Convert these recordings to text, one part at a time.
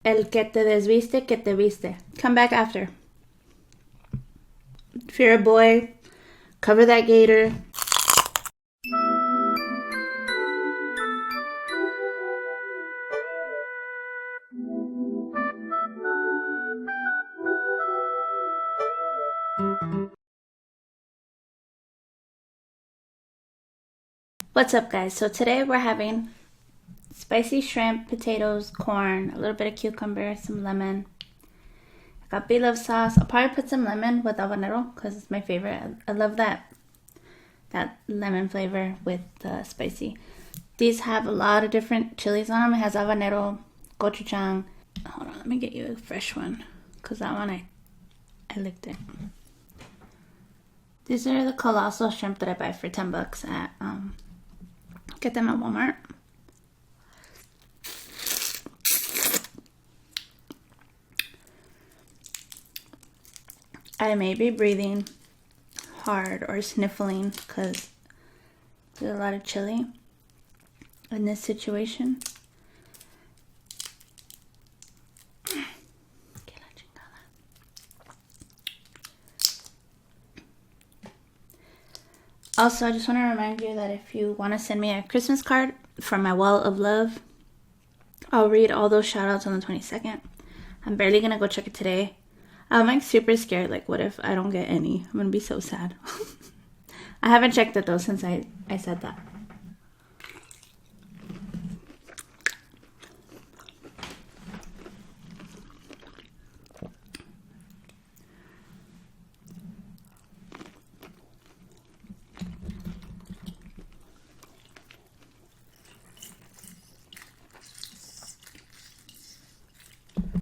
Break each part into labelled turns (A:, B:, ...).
A: El que te desviste, que te viste. Come back after. If you're a boy, cover that gator. What's up, guys? So today we're having spicy shrimp, potatoes, corn, a little bit of cucumber, some lemon. I got Bloves sauce. I'll probably put some lemon with habanero because it's my favorite. I love that lemon flavor with the spicy. These have a lot of different chilies on them. It has habanero, gochujang. Hold on, let me get you a fresh one because that one I licked it. These are the colossal shrimp that I buy for $10 at get them at Walmart. I may be breathing hard or sniffling because there's a lot of chili in this situation. Also, I just want to remind you that if you want to send me a Christmas card from my wall of love, I'll read all those shout outs on the 22nd. I'm barely going to go check it today. I'm like super scared. Like, what if I don't get any? I'm going to be so sad. I haven't checked it though since I said that.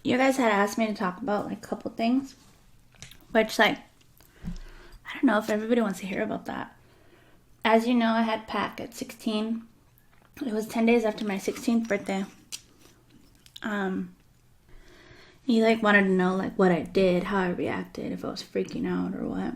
A: You guys had asked me to talk about like a couple things, which like, I don't know if everybody wants to hear about that. As you know, I had Pak at 16. It was 10 days after my 16th birthday. He like wanted to know like what I did, how I reacted, if I was freaking out or what.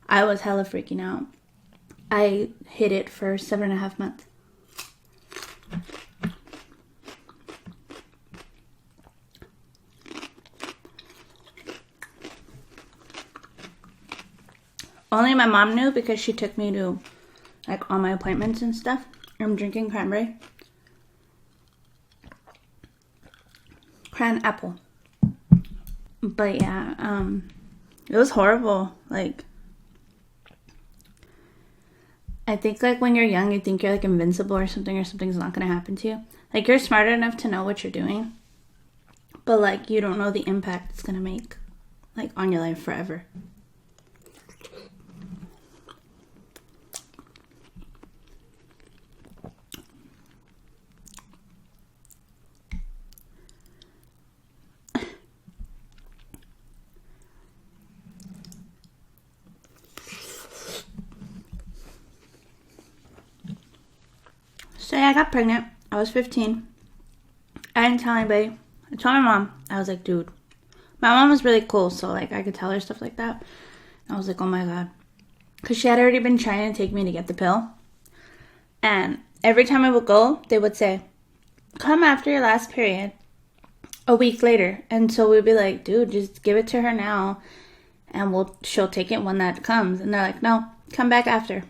A: I was hella freaking out. I hid it for 7.5 months. Only my mom knew because she took me to like all my appointments and stuff. I'm drinking cranberry. Cran apple. But yeah, it was horrible. Like, I think like when you're young, you think you're like invincible or something's not gonna happen to you. Like, you're smart enough to know what you're doing, but like you don't know the impact it's gonna make like on your life forever. So yeah, I got pregnant. I was 15. I didn't tell anybody. I told my mom. I was like, dude. My mom was really cool, so like I could tell her stuff like that. I was like, oh my god. Because she had already been trying to take me to get the pill. And every time I would go, they would say, come after your last period a week later. And so we'd be like, dude, just give it to her now and she'll take it when that comes. And they're like, no, come back after.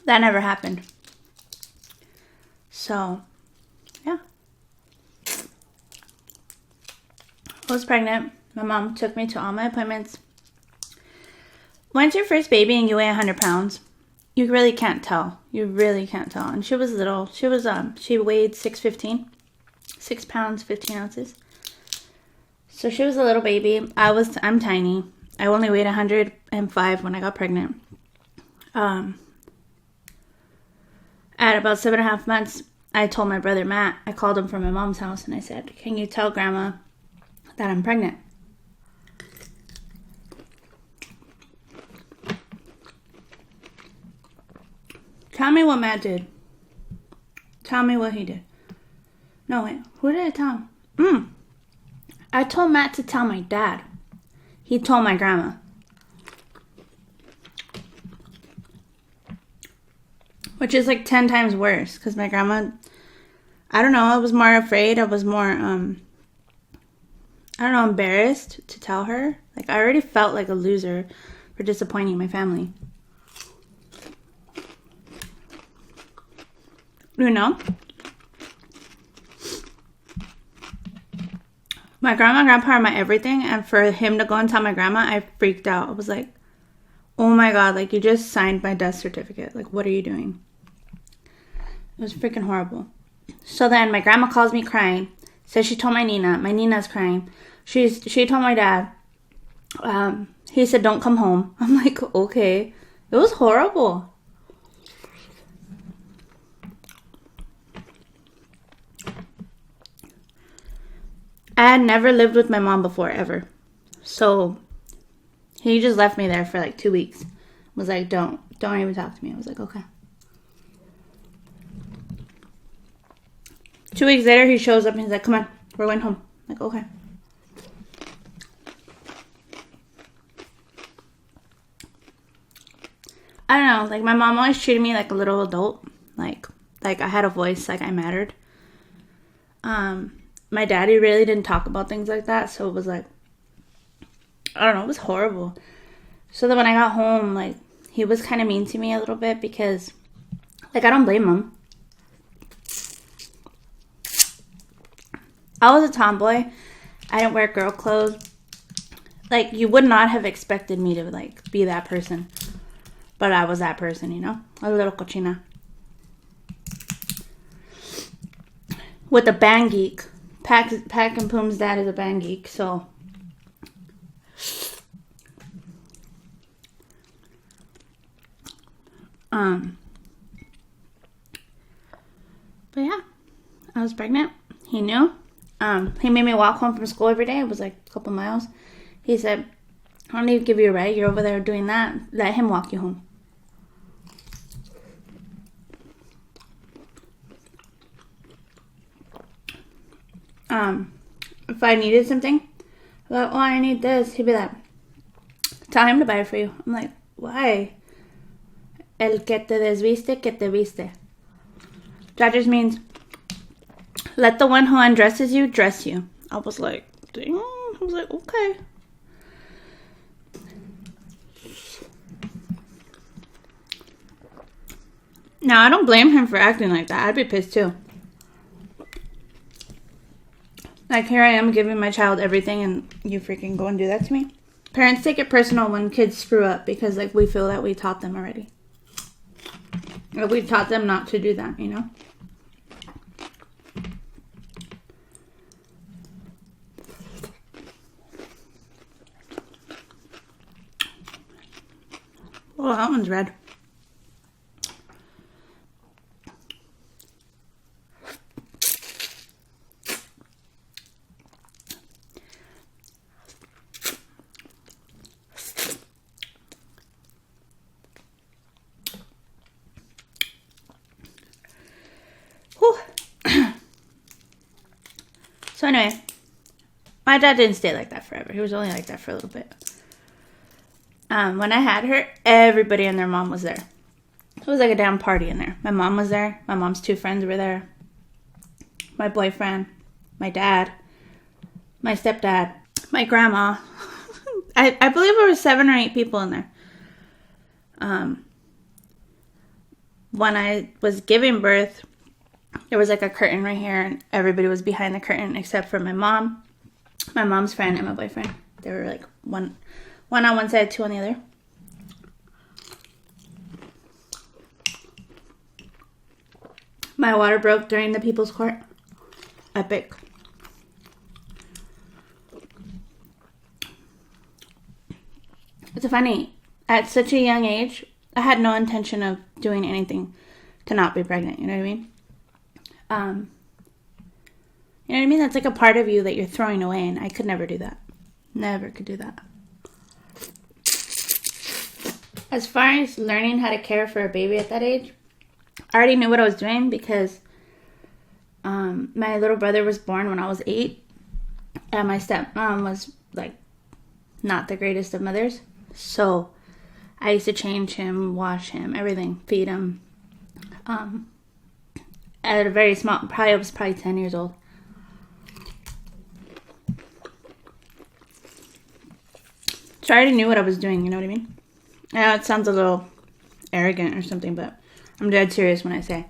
A: That never happened. So, yeah. I was pregnant. My mom took me to all my appointments. When it's your first baby and you weigh 100 pounds, you really can't tell. You really can't tell. And she was little. She weighed 6'15", 6 pounds, 15 ounces. So she was a little baby. I'm tiny. I only weighed 105 when I got pregnant. At about 7.5 months, I told my brother Matt, I called him from my mom's house and I said, can you tell Grandma that I'm pregnant? Tell me what Matt did. Tell me what he did. No, wait. Who did I tell him? I told Matt to tell my dad. He told my grandma. which is like 10 times worse because my grandma, I don't know, I was more afraid. I was more, embarrassed to tell her. Like, I already felt like a loser for disappointing my family. You know? My grandma and grandpa are my everything, and for him to go and tell my grandma, I freaked out. I was like, oh my God, like, you just signed my death certificate. Like, what are you doing? It was freaking horrible. So then my grandma calls me crying, says she told my Nina. My Nina's crying. She told my dad. He said, don't come home. I'm like, okay. It was horrible. I had never lived with my mom before, ever. So he just left me there for like 2 weeks. Was like, don't even talk to me. I was like, okay. 2 weeks later, he shows up and he's like, come on, we're going home. I'm like, okay. I don't know, like, my mom always treated me like a little adult. Like I had a voice, like I mattered. My daddy really didn't talk about things like that, so it was like, I don't know, it was horrible. So then when I got home, like, he was kind of mean to me a little bit because, like, I don't blame him. I was a tomboy. I didn't wear girl clothes. Like, you would not have expected me to, like, be that person. But I was that person, you know? A little cochina. With a band geek. Pack and Poom's dad is a band geek, so... But yeah. I was pregnant. He knew. He made me walk home from school every day. It was like a couple miles. He said, I don't need to give you a ride. You're over there doing that. Let him walk you home. If I needed something, like, oh, I need this, he'd be like, tell him to buy it for you. I'm like, why? El que te desviste, que te viste. That just means, let the one who undresses you dress you. I was like, dang. I was like, okay. Now, I don't blame him for acting like that. I'd be pissed too. Like, here I am giving my child everything and you freaking go and do that to me. Parents take it personal when kids screw up because, like, we feel that we taught them already. Or we taught them not to do that, you know? Oh, that one's red. So anyway, my dad didn't stay like that forever. He was only like that for a little bit. When I had her, everybody and their mom was there. It was like a damn party in there. My mom was there. My mom's 2 friends were there. My boyfriend, my dad, my stepdad, my grandma. I believe there were 7 or 8 people in there. When I was giving birth, there was like a curtain right here, and everybody was behind the curtain except for my mom, my mom's friend, and my boyfriend. They were like one on one side, 2 on the other. My water broke during the people's court. Epic. It's funny. At such a young age, I had no intention of doing anything to not be pregnant. You know what I mean? You know what I mean? That's like a part of you that you're throwing away, and I could never do that. Never could do that. As far as learning how to care for a baby at that age, I already knew what I was doing because my little brother was born when I was 8, and my stepmom was like not the greatest of mothers. So I used to change him, wash him, everything, feed him. At a very small, I was probably 10 years old. So I already knew what I was doing, you know what I mean? I know it sounds a little arrogant or something, but I'm dead serious when I say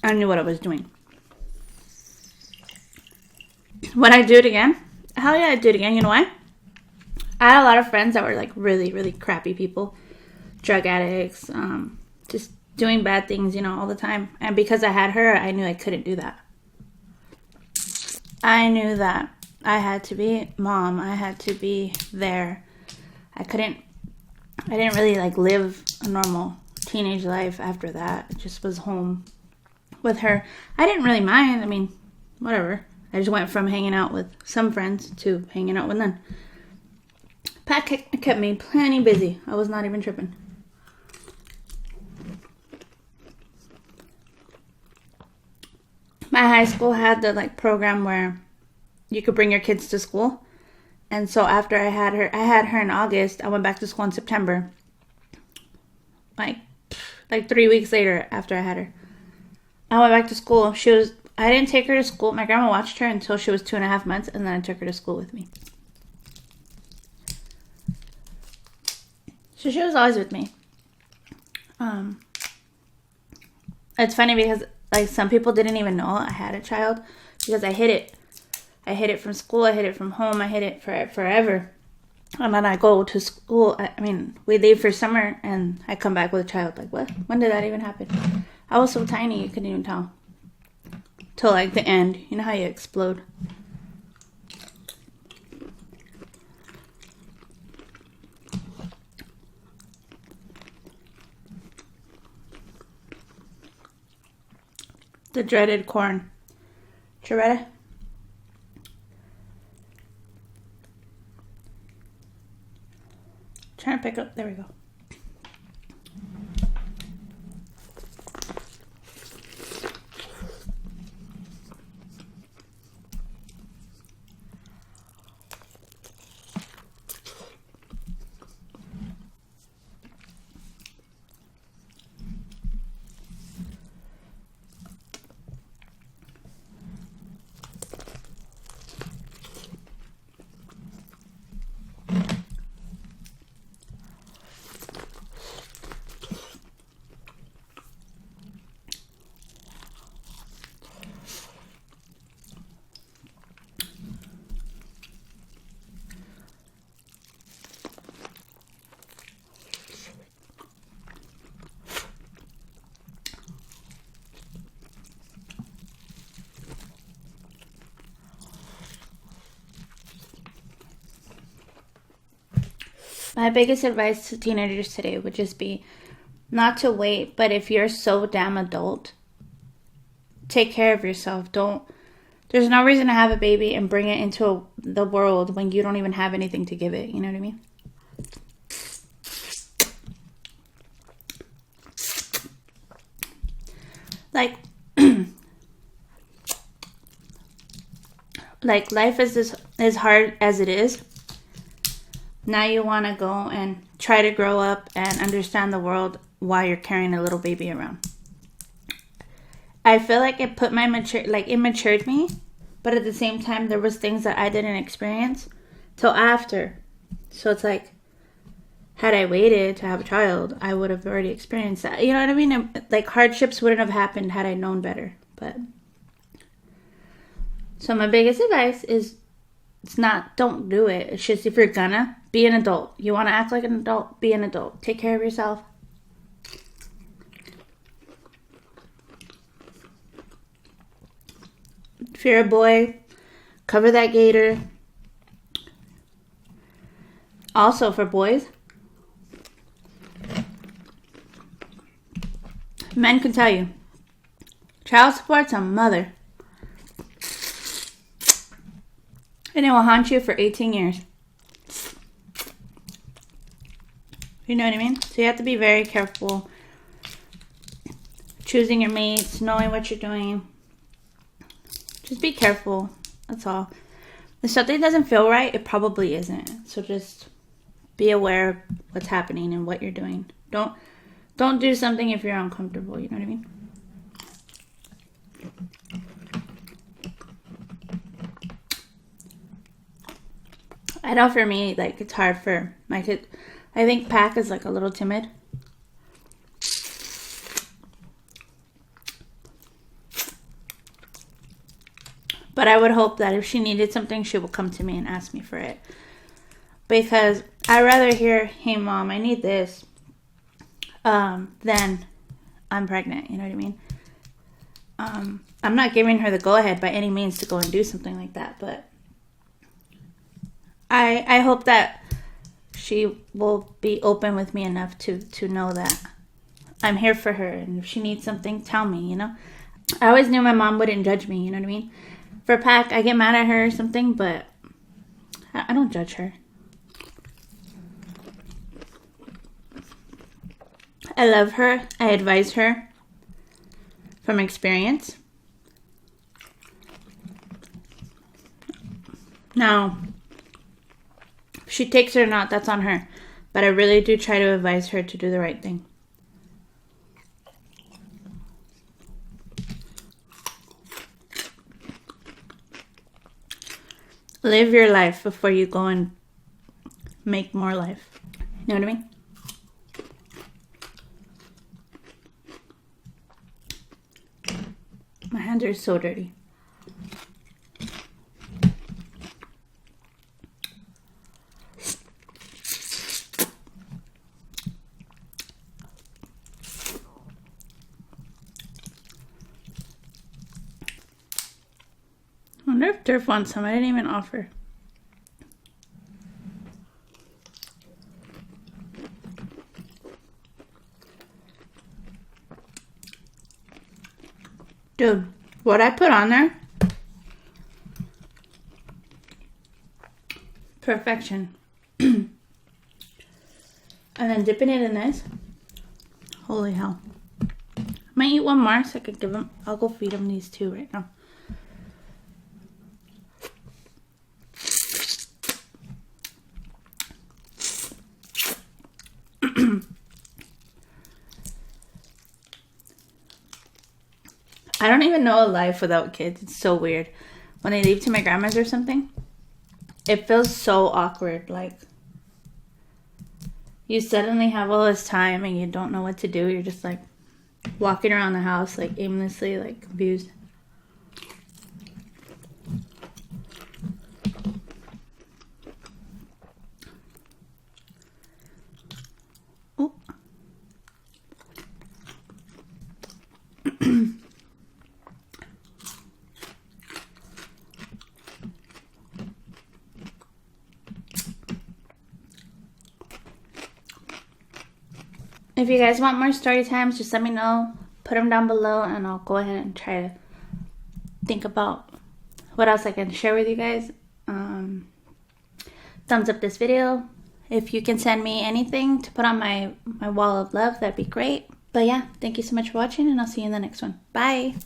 A: I knew what I was doing. Would I do it again? Hell yeah, I'd do it again. You know why? I had a lot of friends that were like really, really crappy people. Drug addicts, just doing bad things, you know, all the time. And because I had her, I knew I couldn't do that. I knew that I had to be mom. I had to be there. I didn't really like live a normal teenage life after that. I just was home with her. I didn't really mind. I mean, whatever. I just went from hanging out with some friends to hanging out with none. Pat kept me plenty busy. I was not even tripping. My high school had the like program where you could bring your kids to school. And so after I had her in August. I went back to school in September. Like 3 weeks later after I had her. I went back to school. I didn't take her to school. My grandma watched her until she was 2.5 months, and then I took her to school with me. So she was always with me. It's funny because like some people didn't even know I had a child because I hid it. I hid it from school. I hid it from home. I hid it forever. And then I go to school. I mean, we leave for summer, and I come back with a child. Like, what? When did that even happen? I was so tiny, you couldn't even tell. Till like the end. You know how you explode? The dreaded corn. Choretta? Trying to pick up. There we go. My biggest advice to teenagers today would just be not to wait, but if you're so damn adult, take care of yourself. There's no reason to have a baby and bring it into the world when you don't even have anything to give it. You know what I mean? Like, like life is as hard as it is. Now you want to go and try to grow up and understand the world while you're carrying a little baby around. I feel like it put it matured me, but at the same time, there was things that I didn't experience till after. So it's like, had I waited to have a child, I would have already experienced that. You know what I mean? Like, hardships wouldn't have happened had I known better. But so my biggest advice is, don't do it. It's just, if you're gonna, be an adult. You want to act like an adult, be an adult. Take care of yourself. If you're a boy, cover that gator. Also for boys, men can tell you, child support's a mother. And it will haunt you for 18 years. You know what I mean? So you have to be very careful choosing your mates, knowing what you're doing. Just be careful. That's all. If something doesn't feel right, it probably isn't. So just be aware of what's happening and what you're doing. Don't Don't do something if you're uncomfortable, you know what I mean? I know for me, like, it's hard for my kid. I think Pak is, like, a little timid. But I would hope that if she needed something, she would come to me and ask me for it. Because I'd rather hear, hey, Mom, I need this, than I'm pregnant, you know what I mean? I'm not giving her the go-ahead by any means to go and do something like that, but I hope that she will be open with me enough to know that I'm here for her, and if she needs something, tell me, you know? I always knew my mom wouldn't judge me, you know what I mean? For Pak, I get mad at her or something, but I don't judge her. I love her. I advise her from experience. Now, if she takes it or not, that's on her. But I really do try to advise her to do the right thing. Live your life before you go and make more life. You know what I mean? My hands are so dirty. I wonder if Durf wants some. I didn't even offer. Dude, what I put on there, perfection. And then dipping it in this, holy hell. I might eat one more so I could give him, I'll go feed him these two right now. I don't even know a life without kids. It's so weird. When I leave to my grandma's or something, it feels so awkward. Like, you suddenly have all this time and you don't know what to do. You're just like walking around the house, like aimlessly, like confused. Oh. If you guys want more story times, just let me know. Put them down below and I'll go ahead and try to think about what else I can share with you guys. Thumbs up this video. If you can send me anything to put on my wall of love, that'd be great. But yeah, thank you so much for watching and I'll see you in the next one. Bye!